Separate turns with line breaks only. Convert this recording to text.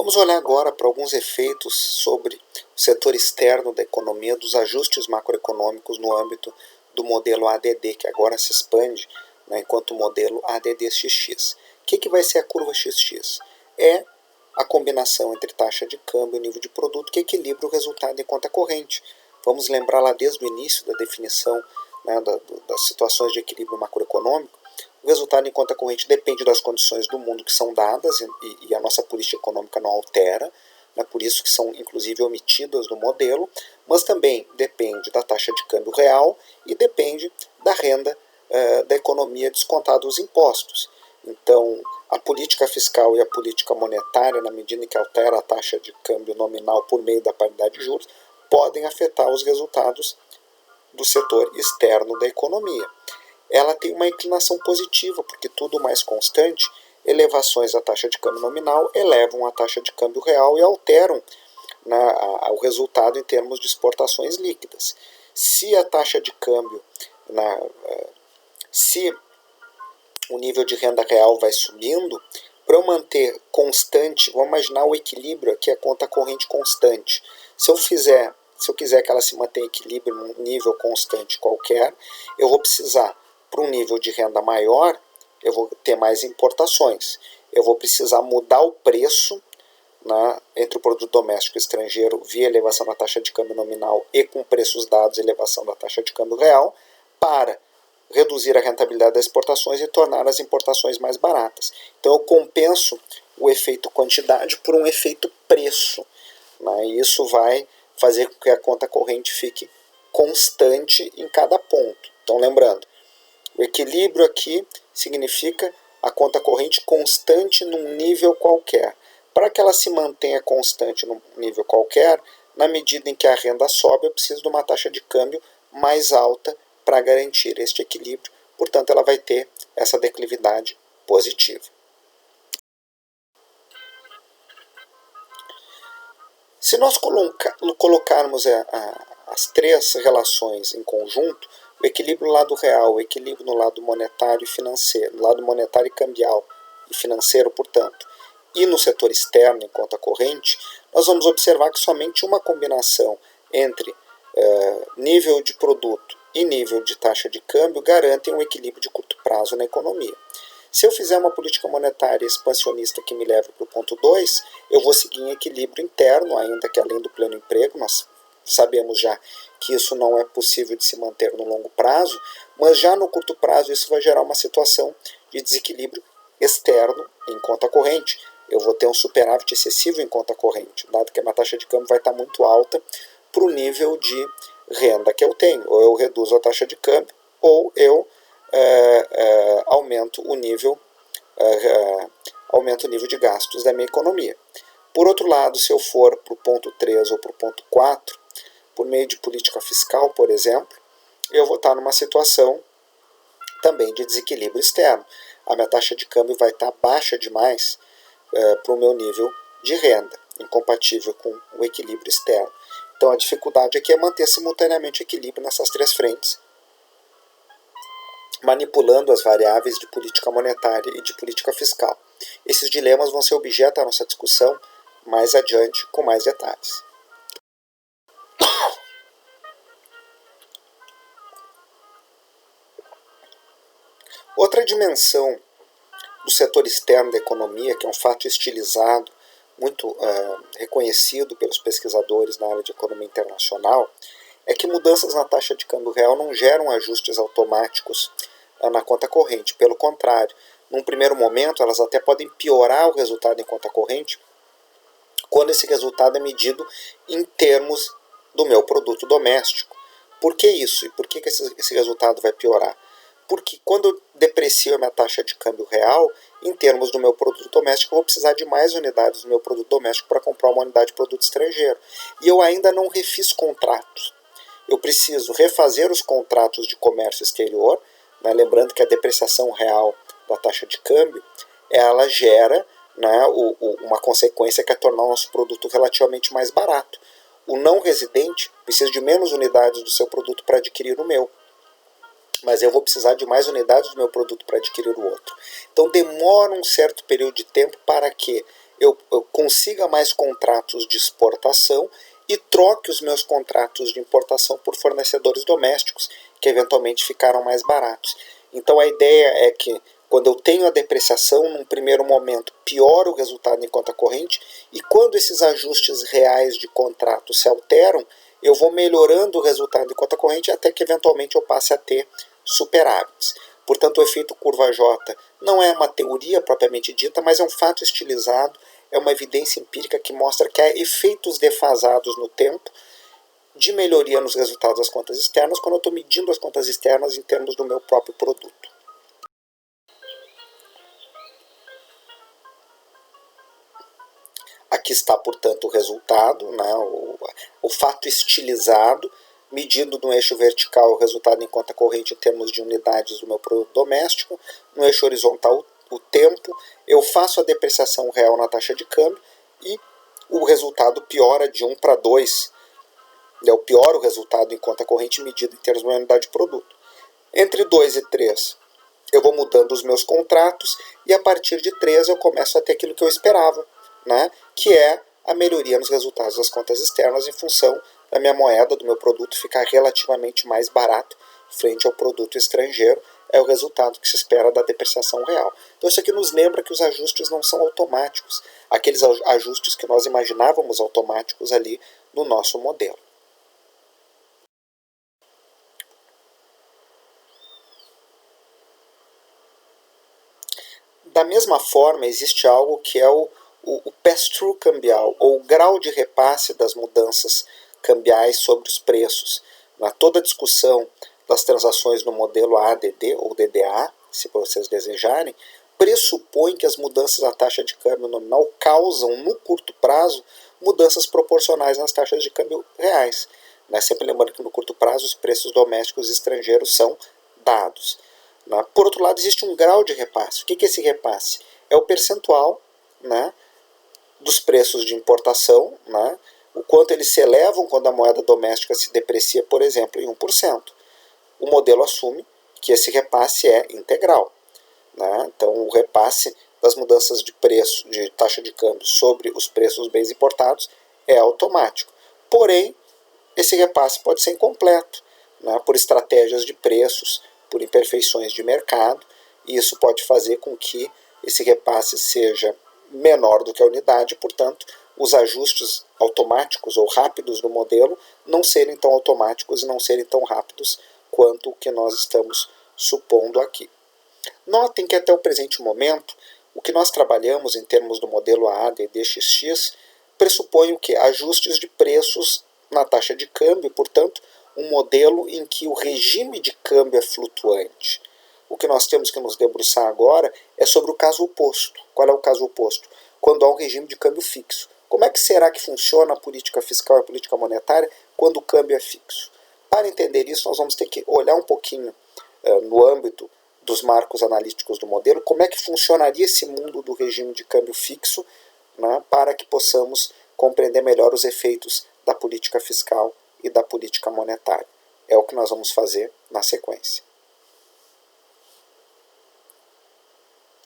Vamos olhar agora para alguns efeitos sobre o setor externo da economia, dos ajustes macroeconômicos no âmbito do modelo ADD, que agora se expande, né, enquanto modelo ADD-XX. O que vai ser a curva XX? É a combinação entre taxa de câmbio e nível de produto que equilibra o resultado em conta corrente. Vamos lembrar lá desde o início da definição, né, das situações de equilíbrio macroeconômico. O resultado em conta corrente depende das condições do mundo que são dadas e a nossa política econômica não altera, né, por isso que são inclusive omitidas do modelo, mas também depende da taxa de câmbio real e depende da renda da economia descontada os impostos. Então, a política fiscal e a política monetária, na medida em que altera a taxa de câmbio nominal por meio da paridade de juros, podem afetar os resultados do setor externo da economia. Ela tem uma inclinação positiva, porque tudo mais constante, elevações da taxa de câmbio nominal elevam a taxa de câmbio real e alteram o resultado em termos de exportações líquidas. Se a taxa de câmbio, se o nível de renda real vai subindo, para eu manter constante, vamos imaginar o equilíbrio aqui, a conta corrente constante. Se eu quiser que ela se mantenha em equilíbrio num nível constante qualquer, eu vou precisar, para um nível de renda maior, eu vou ter mais importações. Eu vou precisar mudar o preço, né, entre o produto doméstico e estrangeiro via elevação da taxa de câmbio nominal e com preços dados elevação da taxa de câmbio real, para reduzir a rentabilidade das exportações e tornar as importações mais baratas. Então eu compenso o efeito quantidade por um efeito preço, né, e isso vai fazer com que a conta corrente fique constante em cada ponto. Então lembrando, o equilíbrio aqui significa a conta corrente constante num nível qualquer. Para que ela se mantenha constante num nível qualquer, na medida em que a renda sobe, eu preciso de uma taxa de câmbio mais alta para garantir este equilíbrio. Portanto, ela vai ter essa declividade positiva. Se nós colocarmos as três relações em conjunto, o equilíbrio no lado real, o equilíbrio no lado monetário e financeiro, no lado monetário e cambial e financeiro, portanto, e no setor externo, em conta corrente, nós vamos observar que somente uma combinação entre nível de produto e nível de taxa de câmbio garantem um equilíbrio de curto prazo na economia. Se eu fizer uma política monetária expansionista que me leve para o ponto 2, eu vou seguir em equilíbrio interno, ainda que além do pleno emprego. Nós sabemos já que isso não é possível de se manter no longo prazo, mas já no curto prazo isso vai gerar uma situação de desequilíbrio externo em conta corrente. Eu vou ter um superávit excessivo em conta corrente, dado que a minha taxa de câmbio vai estar muito alta para o nível de renda que eu tenho. Ou eu reduzo a taxa de câmbio, ou eu aumento o nível de gastos da minha economia. Por outro lado, se eu for para o ponto 3 ou para o ponto 4, por meio de política fiscal, por exemplo, eu vou estar numa situação também de desequilíbrio externo. A minha taxa de câmbio vai estar baixa demais para o meu nível de renda, incompatível com o equilíbrio externo. Então a dificuldade aqui é manter simultaneamente o equilíbrio nessas três frentes, manipulando as variáveis de política monetária e de política fiscal. Esses dilemas vão ser objeto da nossa discussão mais adiante, com mais detalhes. Outra dimensão do setor externo da economia, que é um fato estilizado, muito reconhecido pelos pesquisadores na área de economia internacional, é que mudanças na taxa de câmbio real não geram ajustes automáticos na conta corrente. Pelo contrário, num primeiro momento, elas até podem piorar o resultado em conta corrente quando esse resultado é medido em termos do meu produto doméstico. Por que isso? E por que esse resultado vai piorar? Porque quando eu deprecio a minha taxa de câmbio real, em termos do meu produto doméstico, eu vou precisar de mais unidades do meu produto doméstico para comprar uma unidade de produto estrangeiro. E eu ainda não refiz contratos. Eu preciso refazer os contratos de comércio exterior, né, lembrando que a depreciação real da taxa de câmbio, ela gera, né, uma consequência que é tornar o nosso produto relativamente mais barato. O não residente precisa de menos unidades do seu produto para adquirir o meu, mas eu vou precisar de mais unidades do meu produto para adquirir o outro. Então demora um certo período de tempo para que eu consiga mais contratos de exportação e troque os meus contratos de importação por fornecedores domésticos, que eventualmente ficaram mais baratos. Então a ideia é que quando eu tenho a depreciação, num primeiro momento, piora o resultado em conta corrente, e quando esses ajustes reais de contrato se alteram, eu vou melhorando o resultado em conta corrente até que eventualmente eu passe a ter superávites. Portanto, o efeito curva J não é uma teoria propriamente dita, mas é um fato estilizado, é uma evidência empírica que mostra que há efeitos defasados no tempo de melhoria nos resultados das contas externas quando eu estou medindo as contas externas em termos do meu próprio produto. Aqui está, portanto, o resultado, né, o fato estilizado, medindo no eixo vertical o resultado em conta corrente em termos de unidades do meu produto doméstico, no eixo horizontal o tempo, eu faço a depreciação real na taxa de câmbio e o resultado piora de 1 para 2. Eu pioro o resultado em conta corrente medido em termos de uma unidade de produto. Entre 2 e 3, eu vou mudando os meus contratos e a partir de 3 eu começo a ter aquilo que eu esperava, né? Que é a melhoria nos resultados das contas externas em função da minha moeda, do meu produto ficar relativamente mais barato frente ao produto estrangeiro, é o resultado que se espera da depreciação real. Então isso aqui nos lembra que os ajustes não são automáticos, aqueles ajustes que nós imaginávamos automáticos ali no nosso modelo. Da mesma forma, existe algo que é o pass-through cambial, ou o grau de repasse das mudanças cambiais sobre os preços. Toda a discussão das transações no modelo ADD ou DDA, se vocês desejarem, pressupõe que as mudanças na taxa de câmbio nominal causam, no curto prazo, mudanças proporcionais nas taxas de câmbio reais. Sempre lembrando que no curto prazo os preços domésticos e estrangeiros são dados. Por outro lado, existe um grau de repasse. O que é esse repasse? É o percentual, dos preços de importação, o quanto eles se elevam quando a moeda doméstica se deprecia, por exemplo, em 1%. O modelo assume que esse repasse é integral. Então, o repasse das mudanças de preço, de taxa de câmbio sobre os preços dos bens importados é automático. Porém, esse repasse pode ser incompleto, por estratégias de preços, por imperfeições de mercado, e isso pode fazer com que esse repasse seja menor do que a unidade, portanto, os ajustes automáticos ou rápidos do modelo não serem tão automáticos e não serem tão rápidos quanto o que nós estamos supondo aqui. Notem que até o presente momento, o que nós trabalhamos em termos do modelo AADDXX pressupõe o quê? Ajustes de preços na taxa de câmbio, portanto, um modelo em que o regime de câmbio é flutuante. O que nós temos que nos debruçar agora é sobre o caso oposto. Qual é o caso oposto? Quando há um regime de câmbio fixo. Como é que será que funciona a política fiscal e a política monetária quando o câmbio é fixo? Para entender isso, nós vamos ter que olhar um pouquinho no âmbito dos marcos analíticos do modelo, como é que funcionaria esse mundo do regime de câmbio fixo, para que possamos compreender melhor os efeitos da política fiscal e da política monetária. É o que nós vamos fazer na sequência.